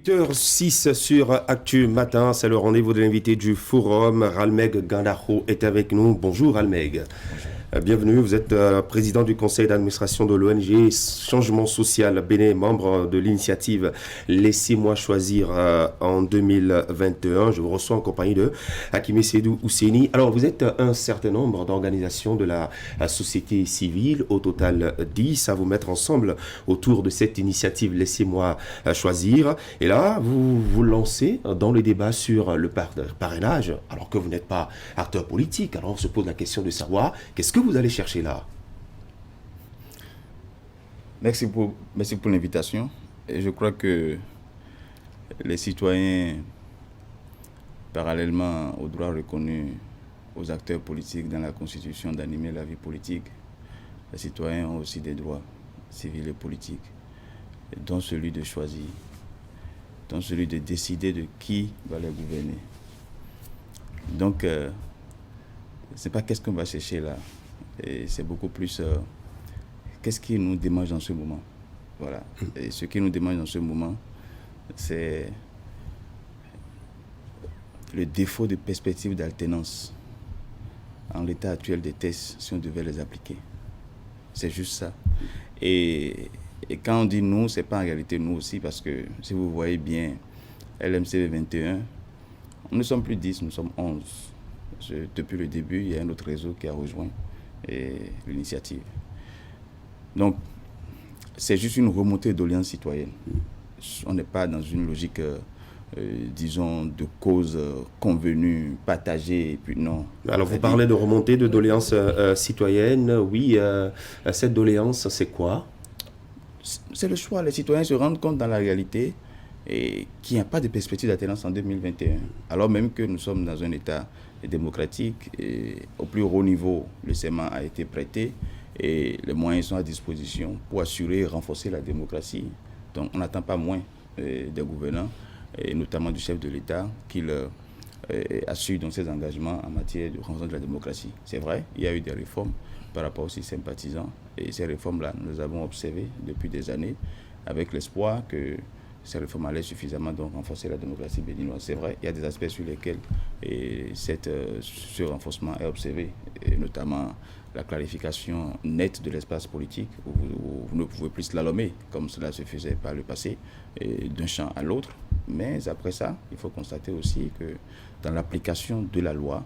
8h06 sur Actu Matin, c'est le rendez-vous de l'invité du Forum. Ralmeg Gandaro est avec nous. Bonjour Ralmeg. Bonjour. Bienvenue, vous êtes président du conseil d'administration de l'ONG Changement Social Bénin, membre de l'initiative Laissez-moi choisir en 2021. Je vous reçois en compagnie de Hakimi Seydou Ouseni. Alors, vous êtes un certain nombre d'organisations de la société civile, au total 10, à vous mettre ensemble autour de cette initiative Laissez-moi choisir. Et là, vous vous lancez dans le débat sur le parrainage, alors que vous n'êtes pas acteur politique. Alors, on se pose la question de savoir qu'est-ce que vous allez chercher là? Merci pour l'invitation. Et je crois que les citoyens, parallèlement aux droits reconnus aux acteurs politiques dans la Constitution d'animer la vie politique, les citoyens ont aussi des droits civils et politiques, dont celui de choisir, dont celui de décider de qui va les gouverner. Donc, c'est pas qu'est-ce qu'on va chercher là. Et c'est beaucoup plus qu'est-ce qui nous démange dans ce moment. Voilà. Et ce qui nous démange dans ce moment, c'est le défaut de perspective d'alternance en l'état actuel des tests, si on devait les appliquer. C'est juste ça. Et quand on dit nous, c'est pas en réalité nous aussi, parce que si vous voyez bien LMC 21, nous ne sommes plus 10, nous sommes 11. Depuis le début, il y a un autre réseau qui a rejoint l'initiative. Donc, c'est juste une remontée d'audience citoyenne. On n'est pas dans une logique, disons, de cause convenue, partagée, et puis non. Alors, vous parlez de remontée de doléances citoyennes. Oui, cette doléance, c'est quoi? C'est le choix. Les citoyens se rendent compte dans la réalité et qu'il n'y a pas de perspective d'alternance en 2021. Alors même que nous sommes dans un État démocratique et au plus haut niveau, le serment a été prêté et les moyens sont à disposition pour assurer et renforcer la démocratie. Donc on n'attend pas moins des gouvernants, et notamment du chef de l'État, qu'il assure donc ses engagements en matière de renforcement de la démocratie. C'est vrai, il y a eu des réformes par rapport aux systèmes partisans et ces réformes-là, nous les avons observées depuis des années avec l'espoir que ces réformes allaient suffisamment donc renforcer la démocratie béninoise. C'est vrai, il y a des aspects sur lesquels ce renforcement est observé, et notamment la clarification nette de l'espace politique, où vous ne pouvez plus slalomer, comme cela se faisait par le passé, d'un champ à l'autre. Mais après ça, il faut constater aussi que dans l'application de la loi,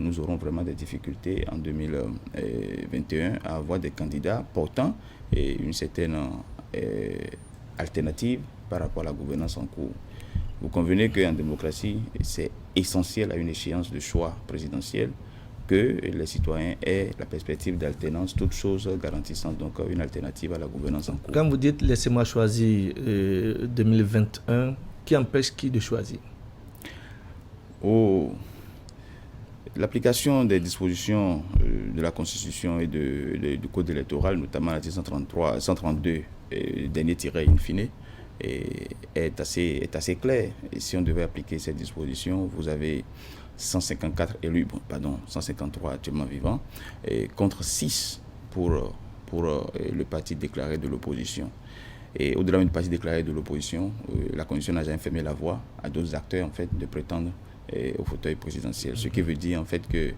nous aurons vraiment des difficultés en 2021 à avoir des candidats portant une certaine alternative par rapport à la gouvernance en cours. Vous convenez qu'en démocratie, c'est essentiel à une échéance de choix présidentiel que les citoyens aient la perspective d'alternance, toutes choses garantissant donc une alternative à la gouvernance en cours. Quand vous dites « laissez-moi choisir 2021 », qui empêche qui de choisir? L'application des dispositions de la Constitution et du Code électoral, notamment l'article 132, dernier tiré in fine, est assez clair. Et si on devait appliquer ces dispositions, vous avez 153 actuellement vivants, contre 6 pour le parti déclaré de l'opposition. Et au-delà du parti déclaré de l'opposition, la Constitution n'a jamais fermé la voie à d'autres acteurs en fait, de prétendre au fauteuil présidentiel. Ce qui veut dire en fait que les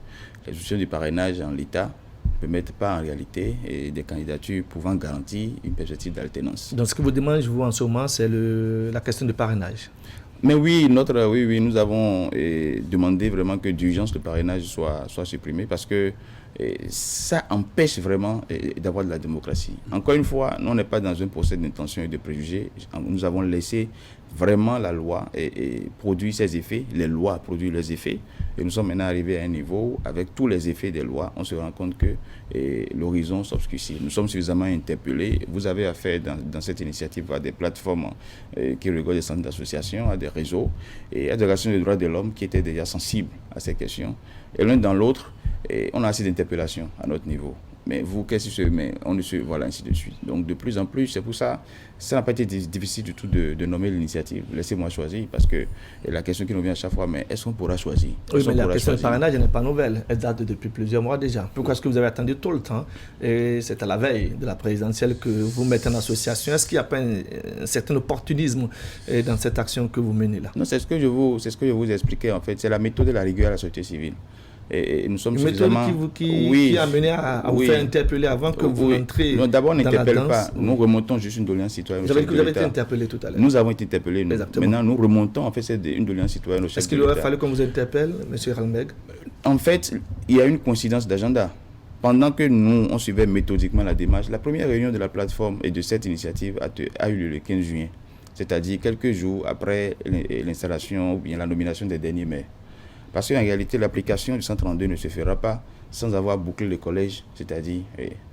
institutions du parrainage en l'état ne permettent pas en réalité des candidatures pouvant garantir une perspective d'alternance. Donc ce que vous demandez, vous, en ce moment, c'est la question du parrainage. Mais oui, nous avons demandé vraiment que d'urgence le parrainage soit supprimé parce que ça empêche vraiment d'avoir de la démocratie. Encore une fois, nous, on n'est pas dans un procès d'intention et de préjugés. Nous avons laissé vraiment la loi produire ses effets, les lois produisent leurs effets. Et nous sommes maintenant arrivés à un niveau, avec tous les effets des lois, on se rend compte que l'horizon s'obscurcit. Nous sommes suffisamment interpellés. Vous avez affaire dans cette initiative à des plateformes qui regardent des centres d'association, à des réseaux et à des relations des droits de l'homme qui étaient déjà sensibles à ces questions. Et l'un dans l'autre, on a assez d'interpellations à notre niveau. mais vous, qu'est-ce que c'est, mais on ne se, voilà, ainsi de suite. Donc, de plus en plus, c'est pour ça, ça n'a pas été difficile du tout de nommer l'initiative. Laissez-moi choisir, parce que la question qui nous vient à chaque fois, mais est-ce qu'on pourra choisir? Oui, mais la question du parrainage n'est pas nouvelle. Elle date depuis plusieurs mois déjà. Pourquoi est-ce que vous avez attendu tout le temps? Et c'est à la veille de la présidentielle que vous mettez en association. Est-ce qu'il n'y a pas un certain opportunisme dans cette action que vous menez là? Non, c'est ce que je vous expliquais en fait. C'est la méthode de la rigueur à la société civile. Et nous sommes une méthode qui a mené à vous faire interpeller avant que vous entriez. Non, d'abord, on n'interpelle pas. Nous remontons juste une doléance citoyenne. Vous avez été interpellé tout à l'heure. Nous avons été interpellés. Maintenant, nous remontons en fait c'est une doléance citoyenne au chef de l'État. Est-ce qu'il aurait fallu qu'on vous interpelle, M. Ralmeg? En fait, il y a une coïncidence d'agenda. Pendant que nous, on suivait méthodiquement la démarche, la première réunion de la plateforme et de cette initiative a eu lieu le 15 juin, c'est-à-dire quelques jours après l'installation ou bien la nomination des derniers maires. Parce qu'en réalité, l'application du 132 ne se fera pas sans avoir bouclé le collège, c'est-à-dire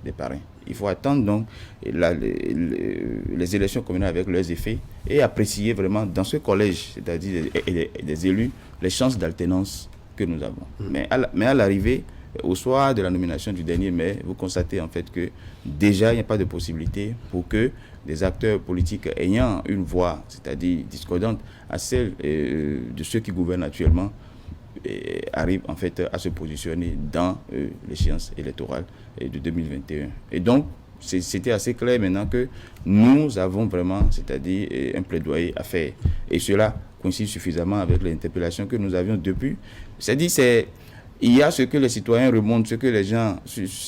des parrains. Il faut attendre donc les élections communales avec leurs effets et apprécier vraiment dans ce collège, c'est-à-dire des élus, les chances d'alternance que nous avons. Mais à l'arrivée, au soir de la nomination du dernier maire, vous constatez en fait que déjà il n'y a pas de possibilité pour que des acteurs politiques ayant une voix, c'est-à-dire discordante à celle de ceux qui gouvernent actuellement, arrivent en fait à se positionner dans l'échéance électorale de 2021. Et donc, c'était assez clair maintenant que nous avons vraiment, c'est-à-dire un plaidoyer à faire. Et cela coïncide suffisamment avec l'interpellation que nous avions depuis. C'est-à-dire, il y a ce que les citoyens remontent, ce que les gens,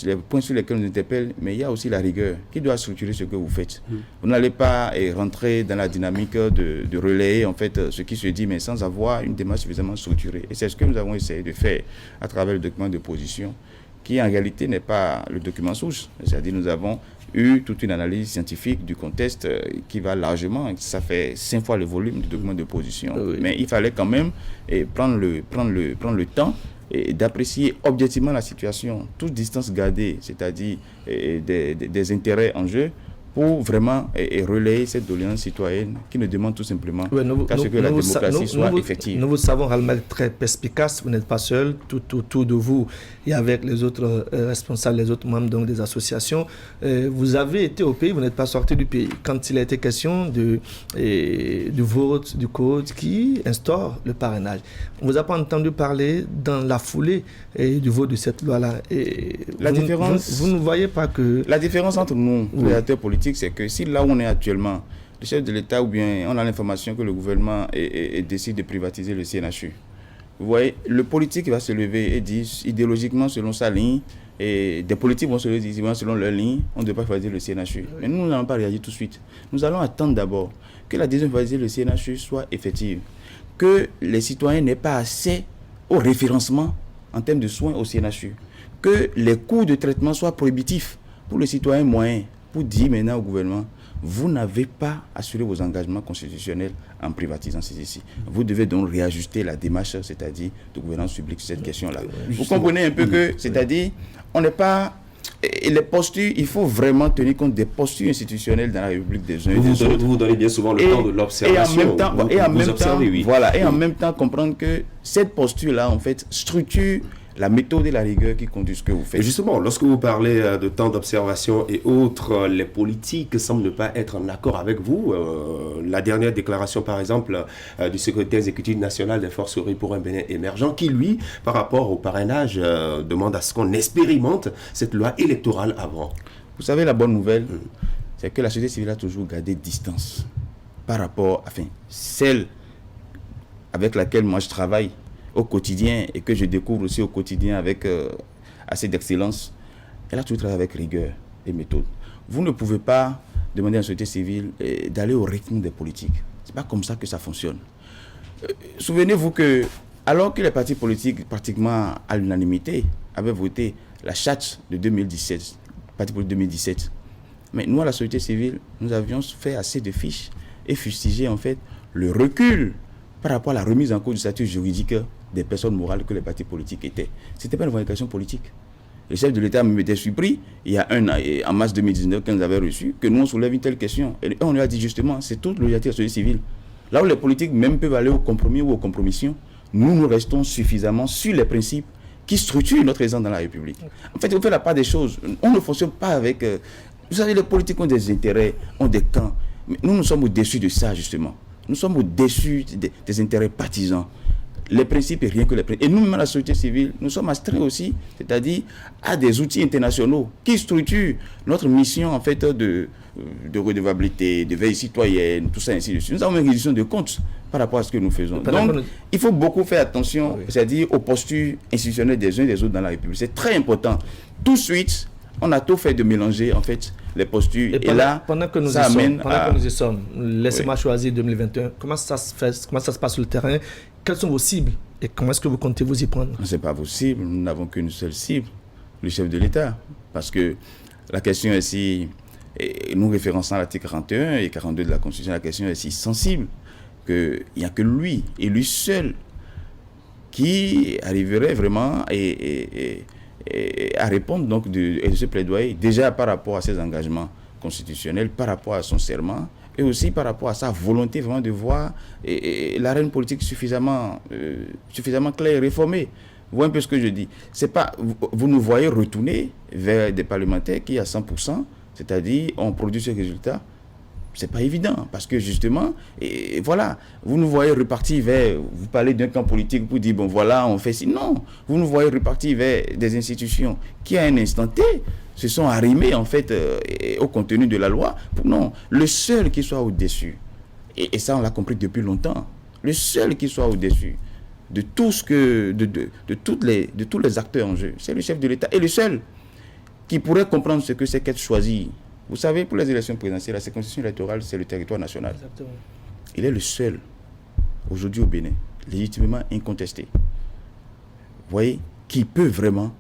les points sur lesquels nous interpellent, mais il y a aussi la rigueur qui doit structurer ce que vous faites. Vous n'allez pas rentrer dans la dynamique de relayer en fait ce qui se dit, mais sans avoir une démarche suffisamment structurée. Et c'est ce que nous avons essayé de faire à travers le document de position, qui en réalité n'est pas le document source. C'est-à-dire nous avons eu toute une analyse scientifique du contexte qui va largement, ça fait 5 fois le volume du document de position. Oui. Mais il fallait quand même prendre le temps et d'apprécier objectivement la situation, toute distance gardée, c'est-à-dire des intérêts en jeu, pour vraiment relayer cette doléance citoyenne qui ne demande tout simplement qu'à ce que la démocratie soit effective. Nous vous savons, Ralmeg, très perspicace, vous n'êtes pas seul, tout de vous et avec les autres responsables, les autres membres donc, des associations, vous avez été au pays, vous n'êtes pas sorti du pays. Quand il a été question du vote, du code qui instaure le parrainage, on ne vous a pas entendu parler dans la foulée du vote de cette loi-là. Vous ne voyez pas que... La différence entre nous, les acteurs politiques, c'est que si là où on est actuellement, le chef de l'État ou bien on a l'information que le gouvernement décide de privatiser le CNHU, vous voyez, le politique va se lever et dire idéologiquement selon sa ligne, et des politiques vont se lever selon leur ligne, on ne doit pas privatiser le CNHU. Mais nous n'allons pas réagir tout de suite. Nous allons attendre d'abord que la décision de privatiser le CNHU soit effective, que les citoyens n'aient pas accès au référencement en termes de soins au CNHU, que les coûts de traitement soient prohibitifs pour le citoyen moyen, pour dire maintenant au gouvernement, vous n'avez pas assuré vos engagements constitutionnels en privatisant ceci. Vous devez donc réajuster la démarche, c'est-à-dire de gouvernance publique sur cette question-là. Vous comprenez un peu que, c'est-à-dire, on n'est pas... Et les postures, il faut vraiment tenir compte des postures institutionnelles dans la République des uns et des autres. Vous donnez bien souvent le temps de l'observation. Et en même temps, comprendre que cette posture-là, en fait, structure la méthode et la rigueur qui conduisent ce que vous faites. Et justement, lorsque vous parlez de temps d'observation et autres, les politiques semblent ne pas être en accord avec vous. La dernière déclaration, par exemple, du secrétaire exécutif national des Forces pour un Bénin émergent, qui, lui, par rapport au parrainage, demande à ce qu'on expérimente cette loi électorale avant. Vous savez, la bonne nouvelle, c'est que la société civile a toujours gardé distance par rapport, celle avec laquelle moi je travaille au quotidien et que je découvre aussi au quotidien avec assez d'excellence, elle a toujours travaillé avec rigueur et méthode. Vous ne pouvez pas demander à la société civile d'aller au rythme des politiques. Ce n'est pas comme ça que ça fonctionne. Souvenez-vous que, alors que les partis politiques, pratiquement à l'unanimité, avaient voté la charte de 2017, parti politique 2017, mais nous, à la société civile, nous avions fait assez de fiches et fustigé en fait le recul par rapport à la remise en cause du statut juridique des personnes morales que les partis politiques étaient. Ce n'était pas une revendication politique. Le chef de l'État m'était surpris, il y a un an, en mars 2019, quand nous avons reçu, que nous on soulève une telle question. Et on lui a dit justement, c'est toute l'objectif de la société civile. Là où les politiques même peuvent aller au compromis ou aux compromissions, nous restons suffisamment sur les principes qui structure notre présence dans la République. En fait, on fait la part des choses. On ne fonctionne pas avec... vous savez, les politiques ont des intérêts, ont des camps. Mais nous sommes au-dessus de ça, justement. Nous sommes au-dessus des intérêts partisans. Les principes et rien que les principes. Et nous-mêmes, la société civile, nous sommes astreints aussi, c'est-à-dire à des outils internationaux qui structurent notre mission, en fait, de redevabilité, de veille citoyenne, tout ça, ainsi de suite. Nous avons une réduction de comptes par rapport à ce que nous faisons. Donc, il faut beaucoup faire attention, c'est-à-dire aux postures institutionnelles des uns et des autres dans la République. C'est très important. Tout de suite, on a tout fait de mélanger, en fait, les postures. Et pendant que nous y sommes, laissez-moi choisir 2021. Comment ça se fait, comment ça se passe sur le terrain? Quelles sont vos cibles et comment est-ce que vous comptez vous y prendre? Ce n'est pas vos cibles. Nous n'avons qu'une seule cible, le chef de l'État. Parce que la question est si, et nous référençons l'article 41 et 42 de la Constitution, la question est si sensible qu'il n'y a que lui et lui seul qui arriverait vraiment à répondre donc de ce plaidoyer, déjà par rapport à ses engagements constitutionnels, par rapport à son serment, et aussi par rapport à sa volonté vraiment de voir l'arène politique suffisamment claire et réformée. Vous voyez un peu ce que je dis. C'est pas, vous nous voyez retourner vers des parlementaires qui, à 100%, c'est-à-dire, on produit ce résultat. C'est pas évident, parce que justement, voilà, vous nous voyez repartir vers, vous parlez d'un camp politique pour dire, bon voilà, on fait ci. Non, vous nous voyez repartir vers des institutions qui, à un instant T, se sont arrimées, en fait, au contenu de la loi. Non, le seul qui soit au-dessus, et ça on l'a compris depuis longtemps, le seul qui soit au-dessus de tout ce que, de tous les acteurs en jeu, c'est le chef de l'État. Et le seul qui pourrait comprendre ce que c'est qu'être choisi. Vous savez, pour les élections présidentielles, la circonscription électorale, c'est le territoire national. Exactement. Il est le seul, aujourd'hui au Bénin, légitimement incontesté, vous voyez, qui peut vraiment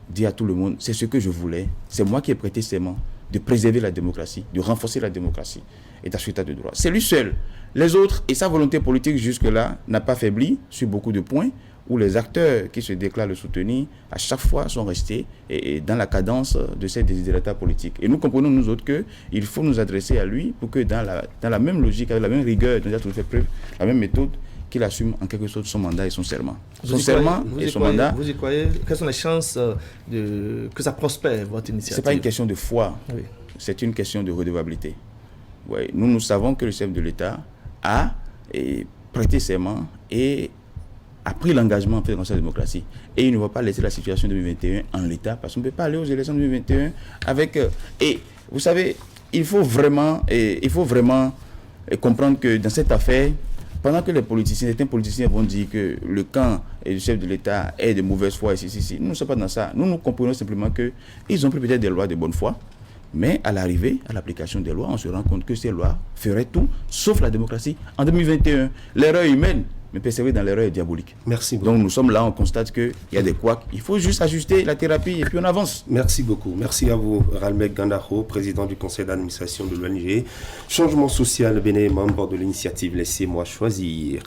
dire à tout le monde, c'est ce que je voulais, c'est moi qui ai prêté serment de préserver la démocratie, de renforcer la démocratie et d'assurer l'état de droit. C'est lui seul. Les autres, et sa volonté politique jusque-là, n'a pas faibli sur beaucoup de points, où les acteurs qui se déclarent le soutenir, à chaque fois, sont restés dans la cadence de ces désidératas politiques. Et nous comprenons, nous autres, qu'il faut nous adresser à lui pour que dans la même logique, avec la même rigueur dont il a toujours fait preuve, la même méthode, qu'il assume en quelque sorte son mandat et son serment. Son serment et son mandat. Vous y croyez? Quelles sont les chances que ça prospère, votre initiative? Ce n'est pas une question de foi, oui. C'est une question de redevabilité. Ouais. Nous savons que le chef de l'État a prêté serment et a pris l'engagement en fait dans sa démocratie. Et il ne va pas laisser la situation de 2021 en l'état, parce qu'on ne peut pas aller aux élections de 2021 avec... et vous savez, il faut vraiment comprendre que dans cette affaire, pendant que certains politiciens vont dire que le camp et le chef de l'État est de mauvaise foi, nous ne sommes pas dans ça. Nous comprenons simplement qu'ils ont pris peut-être des lois de bonne foi, mais à l'arrivée, à l'application des lois, on se rend compte que ces lois feraient tout, sauf la démocratie. En 2021, l'erreur humaine, mais persévérer dans l'erreur est diabolique. Merci beaucoup. Donc nous sommes là, on constate qu'il y a des couacs. Il faut juste ajuster la thérapie et puis on avance. Merci beaucoup. Merci à vous, Ralmec Gandaro, président du conseil d'administration de l'ONG Changement Social Bénin, membre de l'initiative Laissez-moi choisir.